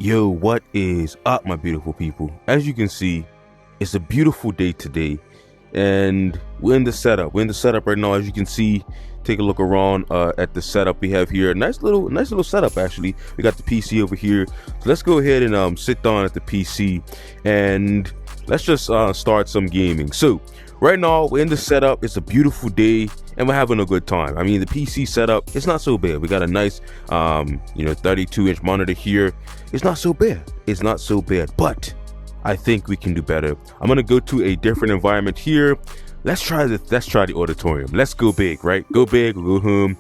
Yo, what is up, my beautiful people? As you can see, it's a beautiful day today, and we're in the setup. We're in the setup right now. As you can see, take a look around at the setup we have here. Nice little setup actually. We got the PC over here. So let's go ahead and sit down at the PC and let's just start some gaming. So right now we're in the setup. It's a beautiful day and we're having a good time. I mean, the PC setup, it's not so bad. We got a nice 32-inch monitor here. It's not so bad. It's not so bad, but I think we can do better. I'm gonna go to a different environment here. Let's try the auditorium. Let's go big, right? Go big, go home.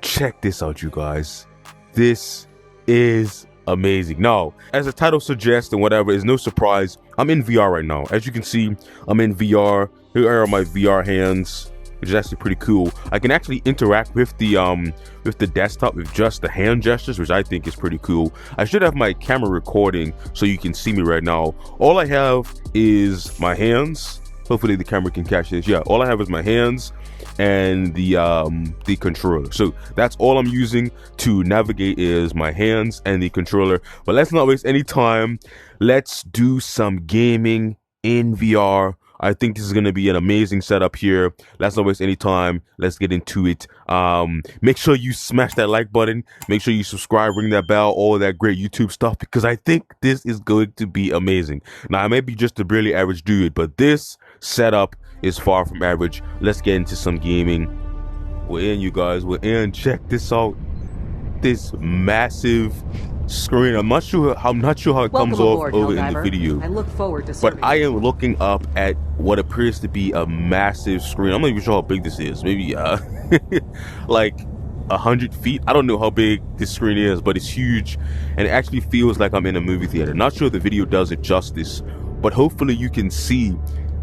Check this out, you guys. This is amazing. Now, as the title suggests and whatever, is no surprise, I'm in VR right now. As you can see, I'm in VR. Here are my VR hands, which is actually pretty cool. I can actually interact with the desktop with just the hand gestures, which I think is pretty cool. I should have my camera recording so you can see me right now. All I have is my hands. Hopefully the camera can catch this. Yeah, all I have is my hands and the controller. So that's all I'm using to navigate is my hands and the controller. But let's not waste any time. Let's do some gaming in VR. I think this is going to be an amazing setup here. Let's not waste any time. Let's get into it. Make sure you smash that like button. Make sure you subscribe, ring that bell, all that great YouTube stuff, because I think this is going to be amazing. Now, I may be just a barely average dude, but this setup is far from average. Let's get into some gaming. We're in, you guys. We're in. Check this out. This massive screen. I'm not sure how it comes off over in the video. I look forward to but I am looking up at what appears to be a massive screen. I'm not even sure how big this is. Maybe like 100 feet. I don't know how big this screen is, but it's huge and it actually feels like I'm in a movie theater. Not sure the video does it justice, but hopefully you can see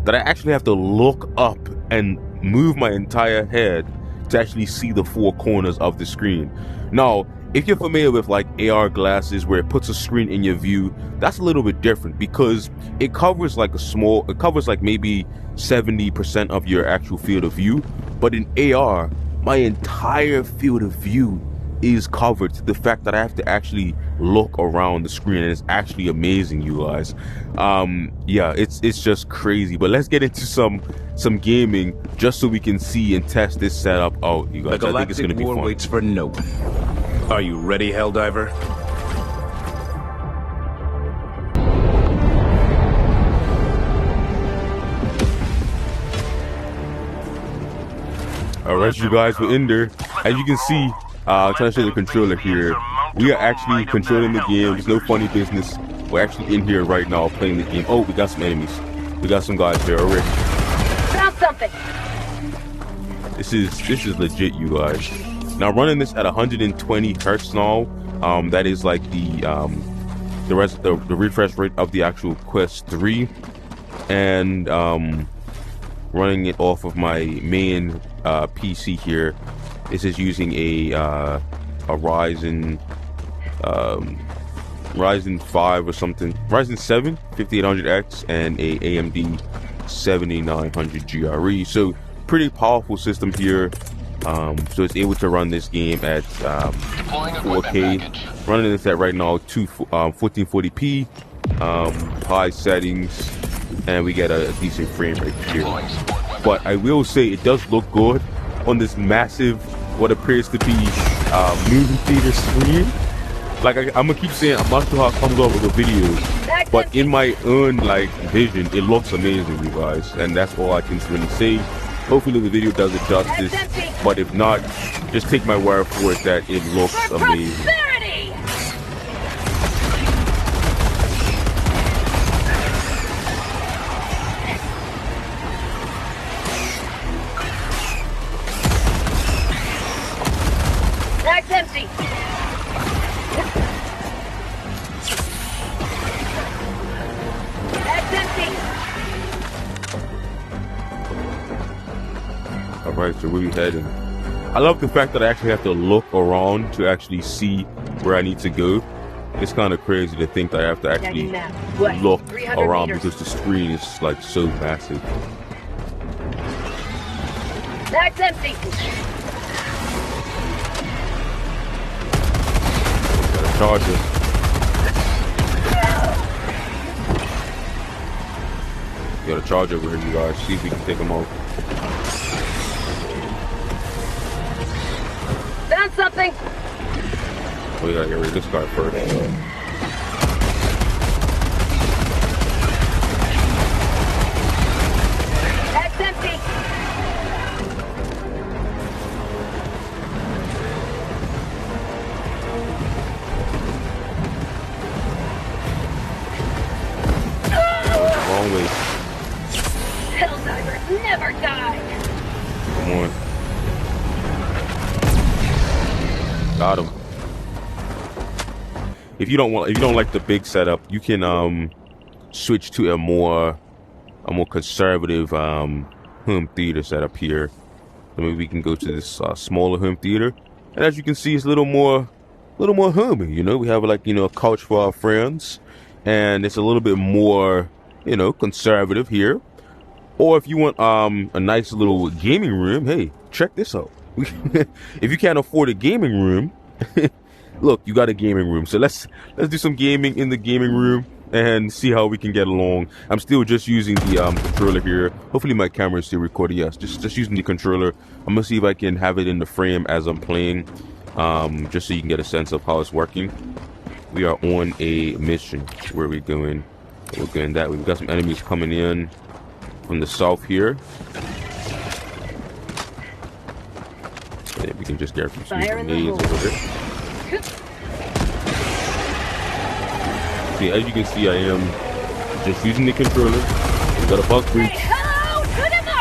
that I actually have to look up and move my entire head to actually see the four corners of the screen. Now, if you're familiar with like AR glasses where it puts a screen in your view, that's a little bit different because it covers like maybe 70% of your actual field of view. But in AR, my entire field of view is covered to the fact that I have to actually look around the screen, and it's actually amazing, you guys. Yeah, it's just crazy. But let's get into some gaming just so we can see and test this setup out, you guys. The I think it's gonna be war fun. waits for no one. Are you ready, Helldiver? Alright, you guys, we're in there. As you can see, trying to show the controller here. We are actually controlling the game. There's no funny business. We're actually in here right now playing the game. Oh, we got some enemies. We got some guys here already. Found something. This is legit, you guys. Now running this at 120 hertz now. That is like the refresh rate of the actual Quest 3, and running it off of my main PC here. This is using a Ryzen 5 or something, Ryzen 7 5800X, and a AMD 7900 GRE. So pretty powerful system here. So it's able to run this game at 4K. Running this at right now 1440p, high settings, and we get a decent frame rate here. But I will say it does look good on this massive, what appears to be movie theater screen. Like I'm gonna keep saying, I'm not sure how it comes off with the videos, but in my own like vision, it looks amazing, you guys, and that's all I can really say. Hopefully the video does it justice, but if not, just take my word for it that it looks amazing. That's empty. That's empty. Alright, so where we heading? I love the fact that I actually have to look around to actually see where I need to go. It's kind of crazy to think that I have to actually look around because the screen is like so massive. That's empty. Got a charger. got a charge over here, you guys. See if we can take them out. Found something. We gotta get rid of this guy first. That's empty. Wrong way. Helldivers never die. Come on. Got him. If you don't like the big setup, you can switch to a more conservative home theater setup here. So maybe we can go to this smaller home theater, and as you can see, it's a little more homey. You know, we have like, you know, a couch for our friends, and it's a little bit more, you know, conservative here. Or if you want a nice little gaming room, hey, check this out. If you can't afford a gaming room, look, you got a gaming room. So let's do some gaming in the gaming room and see how we can get along. I'm still just using the controller here. Hopefully my camera is still recording. Yes, just using the controller. I'm gonna see if I can have it in the frame as I'm playing, just so you can get a sense of how it's working. We are on a mission. Where are we going? We're going that way. We've got some enemies coming in from the south here. And we can just get some grenades over there. See, as you can see, I am just using the controller. We got a bug breach.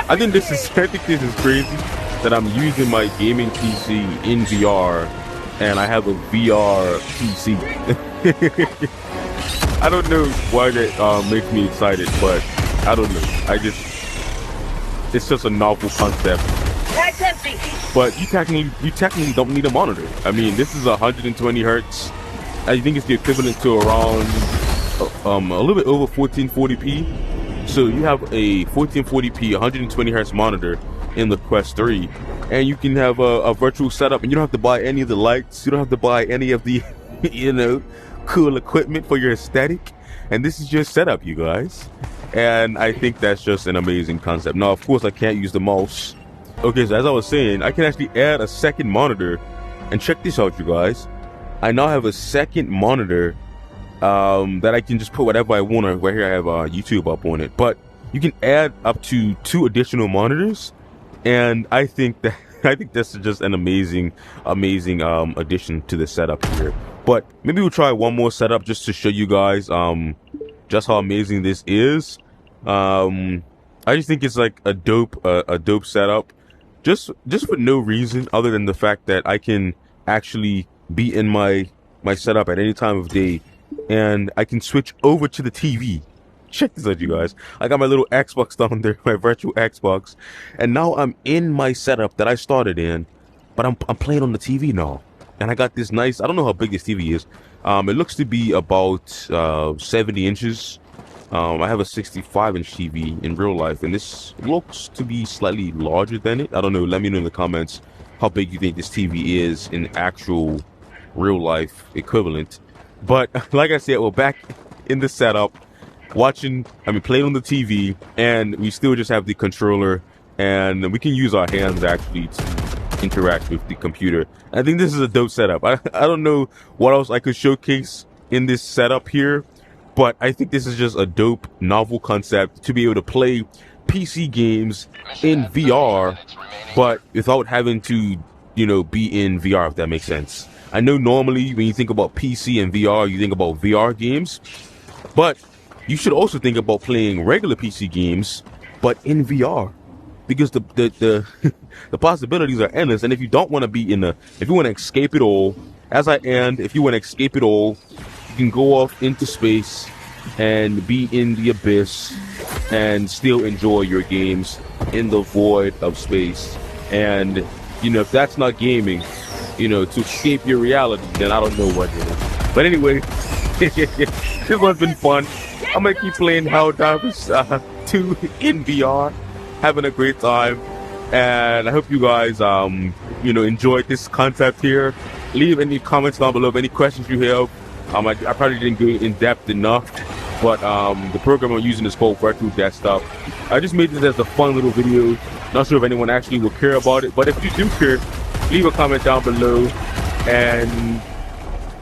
I think this is crazy that I'm using my gaming PC in VR, and I have a VR PC. I don't know why that makes me excited, but I don't know. It's just a novel concept. That's empty. But you technically don't need a monitor. I mean, this is 120 hertz. I think it's the equivalent to around a little bit over 1440p. So you have a 1440p 120 hertz monitor in the Quest 3, and you can have a virtual setup, and you don't have to buy any of the lights. You don't have to buy any of the you know, cool equipment for your aesthetic. And this is your setup, you guys. And I think that's just an amazing concept. Now, of course, I can't use the mouse. Okay, so as I was saying, I can actually add a second monitor. And check this out, you guys. I now have a second monitor that I can just put whatever I want. Right here I have YouTube up on it. But you can add up to 2 additional monitors. And I think that's just an amazing addition to the setup here. But maybe we'll try one more setup just to show you guys just how amazing this is. I just think it's like a dope setup, just for no reason other than the fact that I can actually be in my setup at any time of day, and I can switch over to the TV. Check this out, you guys. I got my little Xbox down there, my virtual Xbox, and now I'm in my setup that I started in, but I'm playing on the TV now. And I got this nice, I don't know how big this TV is. It looks to be about 70 inches. I have a 65-inch TV in real life, and this looks to be slightly larger than it. I don't know. Let me know in the comments how big you think this TV is in actual real life equivalent. But like I said, we're back in the setup, playing on the TV, and we still just have the controller, and we can use our hands actually to interact with the computer. I think this is a dope setup. I don't know what else I could showcase in this setup here, but I think this is just a dope, novel concept to be able to play PC games in VR, but without having to, you know, be in VR, if that makes sense. I know normally when you think about PC and VR, you think about VR games, but you should also think about playing regular PC games, but in VR. Because the the possibilities are endless, and if you don't want to be if you want to escape it all, if you want to escape it all, you can go off into space and be in the abyss and still enjoy your games in the void of space. And you know, if that's not gaming, you know, to escape your reality, then I don't know what it is. But anyway, this one's been fun. I'm gonna keep playing Helldivers 2 in VR. Having a great time, and I hope you guys you know, enjoyed this concept here. Leave any comments down below of any questions you have. I probably didn't go in depth enough, but the program I'm using is called Virtual Desktop. I just made this as a fun little video. Not sure if anyone actually will care about it, but if you do care, leave a comment down below. And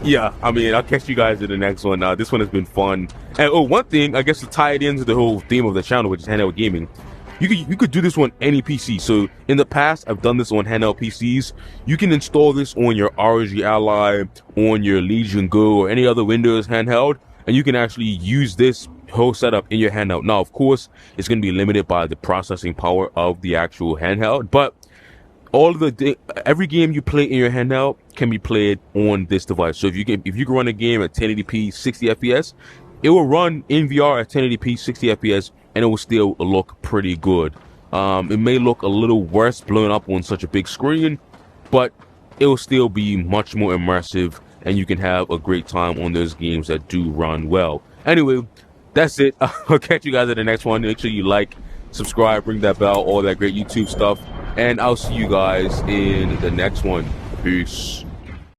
yeah, I mean, I'll catch you guys in the next one. This one has been fun. And oh, one thing, I guess to tie it into the whole theme of the channel, which is handheld gaming, you could do this on any PC. So in the past, I've done this on handheld PCs. You can install this on your ROG Ally, on your Legion Go, or any other Windows handheld, and you can actually use this whole setup in your handheld. Now, of course, it's going to be limited by the processing power of the actual handheld, but every game you play in your handheld can be played on this device. So if you can run a game at 1080p 60 fps, it will run in VR at 1080p 60 fps, and it will still look pretty good. It may look a little worse blown up on such a big screen, but it will still be much more immersive, and you can have a great time on those games that do run well. Anyway, that's it. I'll catch you guys at the next one. Make sure you like, subscribe, ring that bell, all that great YouTube stuff. And I'll see you guys in the next one. Peace.